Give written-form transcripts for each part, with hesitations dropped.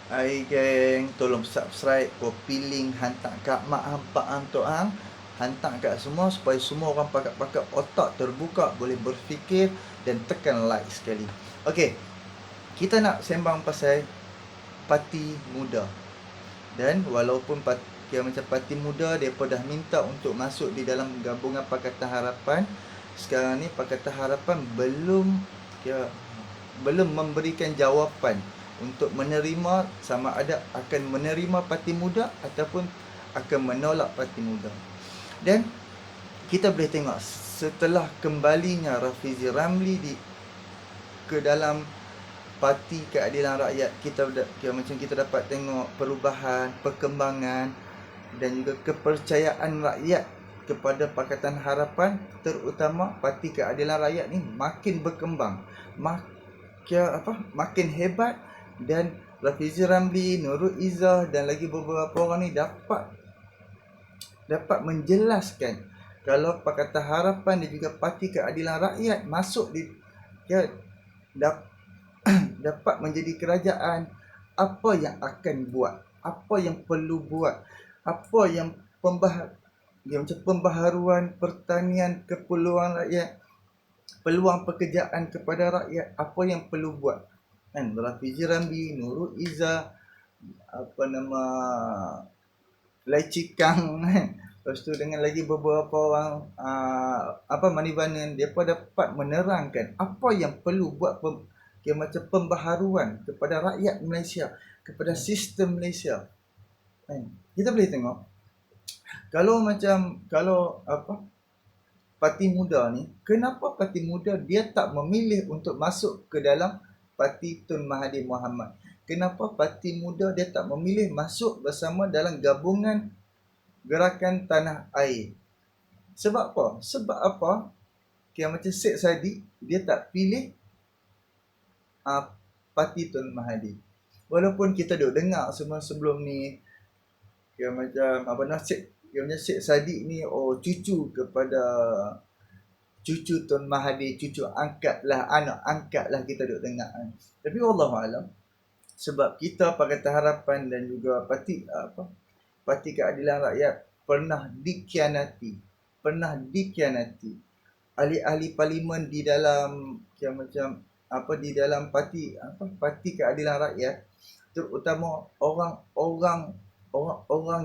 Hai geng, tolong subscribe, copy link, hantar kat mak hampa hantuk hang. Hantar kat semua supaya semua orang pakat-pakat otak terbuka, boleh berfikir dan tekan like sekali. Okey, kita nak sembang pasal parti muda. Dan walaupun kira macam parti muda, mereka dah minta untuk masuk di dalam gabungan Pakatan Harapan. Sekarang ni Pakatan Harapan belum memberikan jawapan untuk menerima sama ada akan menerima parti muda ataupun akan menolak parti muda. Dan kita boleh tengok setelah kembalinya Rafizi Ramli ke dalam Parti Keadilan Rakyat, kita dapat tengok perubahan, perkembangan dan juga kepercayaan rakyat kepada Pakatan Harapan, terutama Parti Keadilan Rakyat ni makin berkembang, makin hebat. Dan Rafizi Ramli, Nurul Izzah dan lagi beberapa orang ni dapat menjelaskan kalau Pakatan Harapan dan juga Parti Keadilan Rakyat masuk di dapat menjadi kerajaan, apa yang akan buat, apa yang perlu buat, apa yang macam pembaharuan pertanian, keperluan rakyat, peluang pekerjaan kepada rakyat, apa yang perlu buat. Kan Rafizi Ramli, Nurul Izzah, Lai Cikang, lepas tu dengan lagi beberapa orang Manibanan, mereka dapat menerangkan apa yang perlu buat macam pembaharuan kepada rakyat Malaysia, kepada sistem Malaysia. Kita boleh tengok kalau parti muda ni, kenapa parti muda dia tak memilih untuk masuk ke dalam Parti Tun Mahathir Mohamad? Kenapa parti muda dia tak memilih masuk bersama dalam gabungan Gerakan Tanah Air? Sebab apa? Macam Syed Saddiq, dia tak pilih Parti Tun Mahathir. Walaupun kita duk dengar semua sebelum ni, Syed Saddiq ni cucu kepada cucu Tun Mahathir, cucu angkat lah, anak angkat lah, kita duk dengar. Tapi wallahualam, sebab kita Pakatan Harapan dan juga Parti Keadilan Rakyat pernah dikhianati. Ahli-ahli parlimen di dalam di dalam Parti Keadilan Rakyat, terutama orang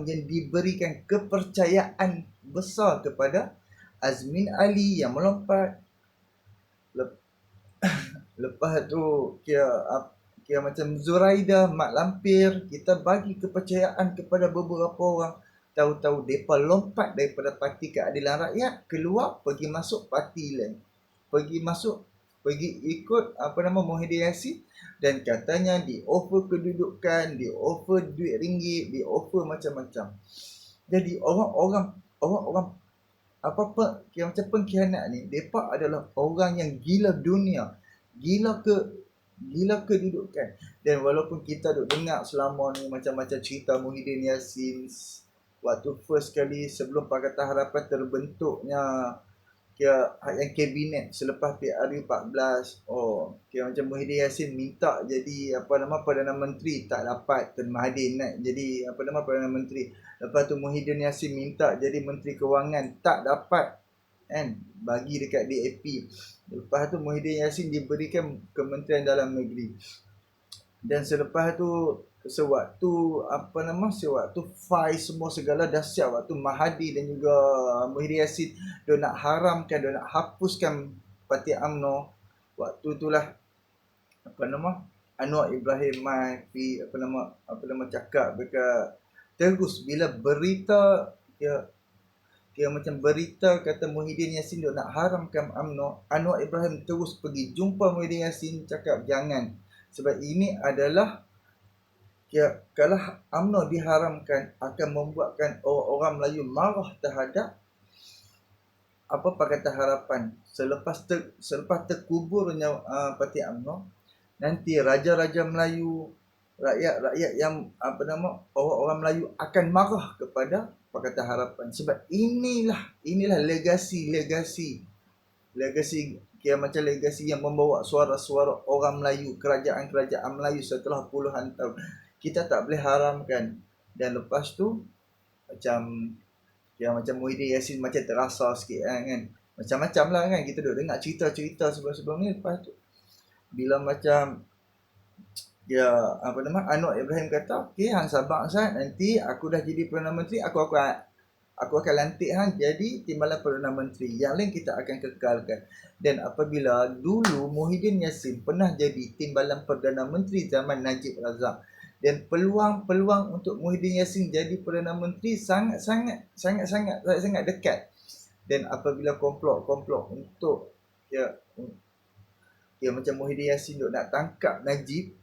yang diberikan kepercayaan besar kepada Azmin Ali yang melompat. Lepas tu macam Zuraida, Mat Lampir, kita bagi kepercayaan kepada beberapa orang. Tahu-tahu mereka lompat daripada Parti Keadilan Rakyat, keluar pergi masuk parti lain. Pergi ikut Muhyiddin Yassin, dan katanya di offer kedudukan, di offer duit ringgit, di offer macam-macam. Jadi orang macam pengkhianat ni, mereka adalah orang yang gila dunia, gila kedudukan. Dan walaupun kita duk dengar selama ni macam-macam cerita Muhyiddin Yassin, waktu first kali sebelum Pakatan Harapan terbentuknya yang kabinet selepas PRU14, macam Muhyiddin Yassin minta jadi Perdana Menteri, tak dapat. Tun Mahathir naik jadi Perdana Menteri. Lepas tu Muhyiddin Yassin minta jadi Menteri Kewangan, tak dapat, kan, bagi dekat DAP. Lepas tu Muhyiddin Yassin diberikan Kementerian Dalam Negeri. Dan selepas tu sewaktu fight semua segala dah siap, waktu Mahathir dan juga Muhyiddin Yassin dia nak haramkan, dia nak hapuskan Parti UMNO, waktu itulah Anwar Ibrahim mai cakap dekat terus bila berita macam berita kata Muhyiddin Yassin dia nak haramkan UMNO, Anwar Ibrahim terus pergi jumpa Muhyiddin Yassin, cakap jangan, sebab ini adalah kalau UMNO diharamkan akan membuatkan orang Melayu marah terhadap Pakatan Harapan. Selepas terkuburnya Parti UMNO, nanti raja-raja Melayu, rakyat yang orang Melayu akan marah kepada Pakatan Harapan. Sebab inilah legasi macam legasi yang membawa suara-suara orang Melayu, kerajaan-kerajaan Melayu setelah puluhan tahun. kita tak boleh haramkan. Dan lepas tu macam macam Muhyiddin Yassin macam terasa sikit kan. Macam-macam lah kan, kita duk dengar cerita-cerita sebelum-sebelum ni. Lepas tu bila macam Anwar Ibrahim kata, okey hang sabar Azad, nanti aku dah jadi Perdana Menteri, aku akan lantik hang jadi timbalan Perdana Menteri. Yang lain kita akan kekalkan. Dan apabila dulu Muhyiddin Yassin pernah jadi timbalan Perdana Menteri zaman Najib Razak, dan peluang untuk Muhyiddin Yassin jadi Perdana Menteri sangat dekat. Dan apabila komplot untuk macam Muhyiddin Yassin duk nak tangkap Najib,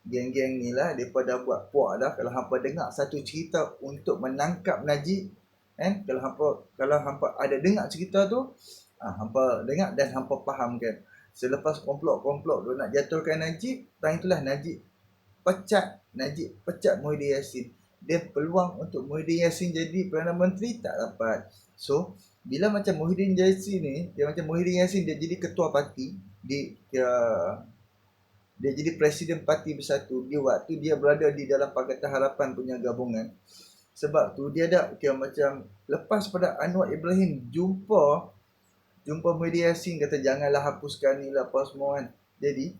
geng-geng ni lah depa dah buat puak dah. Kalau hampa dengar satu cerita untuk menangkap Najib, kalau hampa ada dengar cerita tu, hampa dengar dan hampa fahamkan. Selepas komplot duk nak jatuhkan Najib, time itulah Najib pecat Muhyiddin Yassin. Dia peluang untuk Muhyiddin Yassin jadi Perdana Menteri tak dapat. So bila macam Muhyiddin Yassin ni, dia jadi ketua parti, dia jadi presiden parti Bersatu dia waktu dia berada di dalam Pakatan Harapan punya gabungan. Sebab tu dia ada macam lepas pada Anwar Ibrahim jumpa Muhyiddin Yassin, kata janganlah hapuskan ni lah apa semua kan. Jadi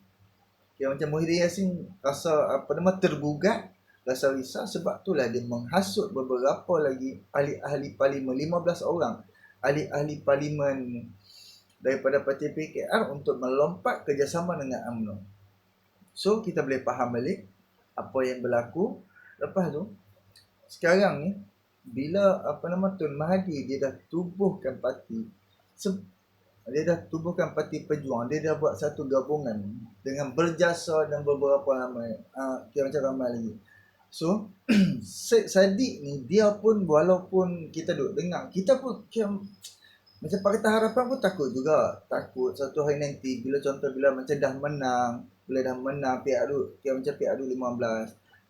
macam Muhyiddin Yassin rasa tergugat, rasa risau. Sebab itulah dia menghasut beberapa lagi ahli-ahli parlimen, 15 orang ahli-ahli parlimen daripada parti PKR untuk melompat kerjasama dengan UMNO. So kita boleh faham balik apa yang berlaku. Lepas tu sekarang ni bila Tun Mahathir dia dah tubuhkan parti, Pejuang, dia dah buat satu gabungan dengan Berjasa dan beberapa ramai macam ramai lagi. So Syed Saddiq ni dia pun, walaupun kita duk dengar, kita pun macam Pakatan Harapan pun takut satu hari nanti bila macam dah menang, pihak adu 15,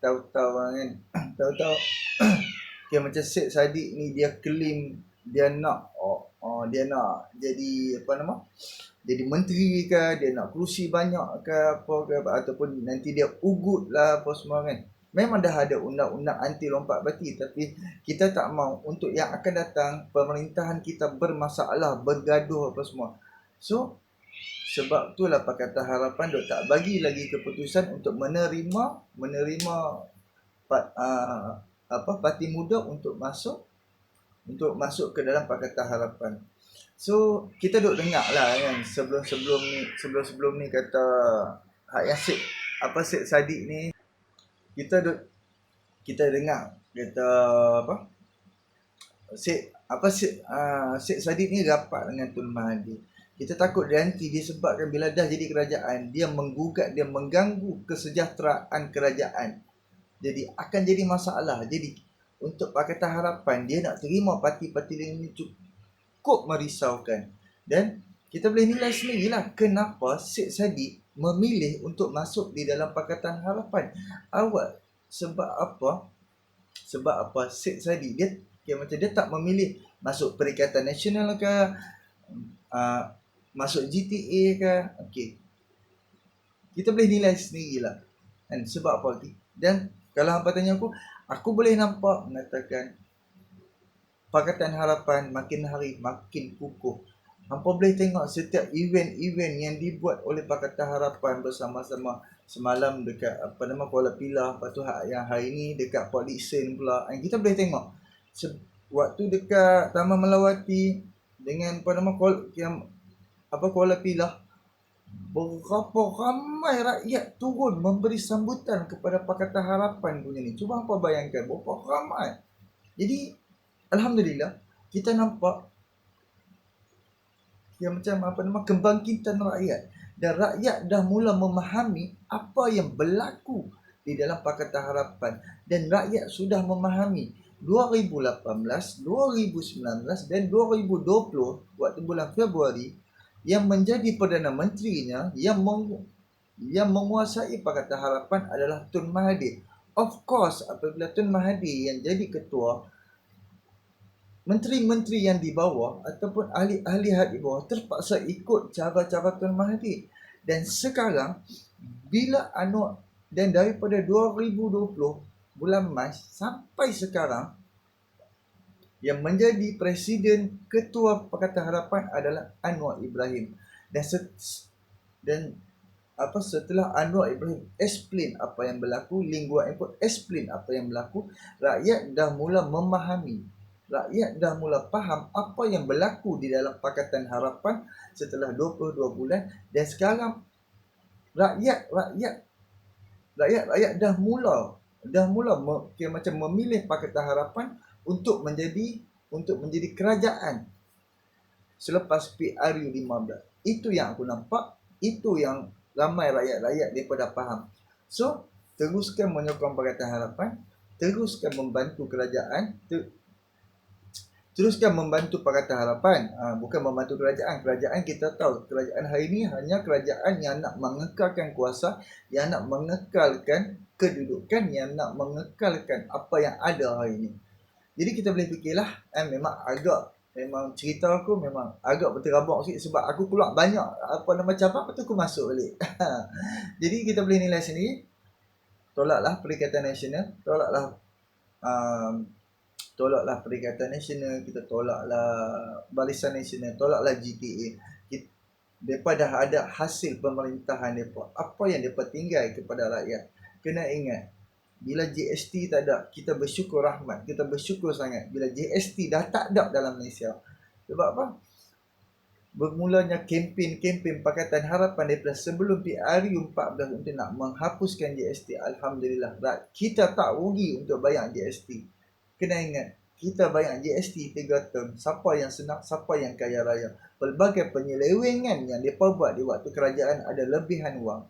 tahu-tahu kan, macam Syed Saddiq ni dia claim dia nak dia nak jadi jadi menteri ke, dia nak kerusi banyak ke apa ke, ataupun nanti dia ugut lah apa semua kan. Memang dah ada undang-undang anti lompat parti, tapi kita tak mau untuk yang akan datang pemerintahan kita bermasalah, bergaduh apa semua. So sebab itulah Pakatan Harapan duk tak bagi lagi keputusan untuk menerima parti muda untuk masuk ke dalam Pakatan Harapan. So kita duk dengar lah kan, sebelum ni kata Hak Yasik Syed Saddiq ni, kita dengar kata Syed Saddiq ni rapat dengan Tun Mahathir. Kita takut nanti disebabkan bila dah jadi kerajaan, dia menggugat, dia mengganggu kesejahteraan kerajaan. Jadi akan jadi masalah. Jadi untuk Pakatan Harapan, dia nak terima parti-parti lain ini cukup merisaukan. Dan kita boleh nilai sendirilah kenapa Syed Saddiq memilih untuk masuk di dalam Pakatan Harapan. Sebab apa Syed Saddiq dia macam dia tak memilih masuk Perikatan Nasional ke, masuk GTA ke. Okey, kita boleh nilai sendirilah kan, sebab apa. Dan kalau hampa tanya aku boleh nampak mengatakan Pakatan Harapan makin hari makin kukuh. Hampa boleh tengok setiap event yang dibuat oleh Pakatan Harapan bersama-sama. Semalam dekat Kuala Pilah, lepas tu yang hari ni dekat Port Dickson pula. Kita boleh tengok waktu dekat Taman Melawati dengan Kuala Pilah, berapa ramai rakyat turun memberi sambutan kepada Pakatan Harapan punya ni. Cuba hampa bayangkan berapa ramai. Jadi alhamdulillah kita nampak yang macam kebangkitan rakyat, dan rakyat dah mula memahami apa yang berlaku di dalam Pakatan Harapan, dan rakyat sudah memahami 2018, 2019 dan 2020 waktu bulan Februari yang menjadi Perdana Menterinya yang menguasai Pakatan Harapan adalah Tun Mahathir. Of course apabila Tun Mahathir yang jadi ketua, menteri-menteri yang di bawah ataupun ahli-ahli di bawah terpaksa ikut cara-cara Tun Mahathir. Dan sekarang bila Dan daripada 2020 bulan Mac sampai sekarang, yang menjadi presiden ketua Pakatan Harapan adalah Anwar Ibrahim. Dan setelah Anwar Ibrahim explain apa yang berlaku, Lee Guan Eng pun explain apa yang berlaku, rakyat dah mula memahami, rakyat dah mula faham apa yang berlaku di dalam Pakatan Harapan setelah 22 bulan. Dan sekarang rakyat dah mula macam memilih Pakatan Harapan untuk menjadi kerajaan selepas PRU 15. Itu yang aku nampak, itu yang ramai rakyat-rakyat daripada faham. So, teruskan menyokong Pakatan Harapan, teruskan membantu kerajaan, teruskan membantu Pakatan Harapan. Bukan membantu kerajaan. Kerajaan kita tahu, kerajaan hari ini hanya kerajaan yang nak mengekalkan kuasa, yang nak mengekalkan kedudukan, yang nak mengekalkan apa yang ada hari ini. Jadi kita boleh fikirlah, memang cerita aku memang agak berterabak sikit sebab aku keluar banyak cabang, lepas tu aku masuk balik. Jadi kita boleh nilai sendiri. Tolaklah Perikatan Nasional, tolaklah Perikatan Nasional, kita tolaklah Barisan Nasional, tolaklah GTA. Mereka dah ada hasil pemerintahan mereka. Apa yang mereka tinggal kepada rakyat. Kena ingat, bila GST tak ada, kita bersyukur rahmat, kita bersyukur sangat. Bila GST dah tak ada dalam Malaysia. Sebab apa? Bermulanya kempen Pakatan Harapan daripada sebelum PRU 14 untuk nak menghapuskan GST. Alhamdulillah, kita tak rugi untuk bayar GST. Kena ingat, kita bayar GST 3 term. Siapa yang senang, siapa yang kaya raya. Pelbagai penyelewengan yang mereka buat di waktu kerajaan ada lebihan wang.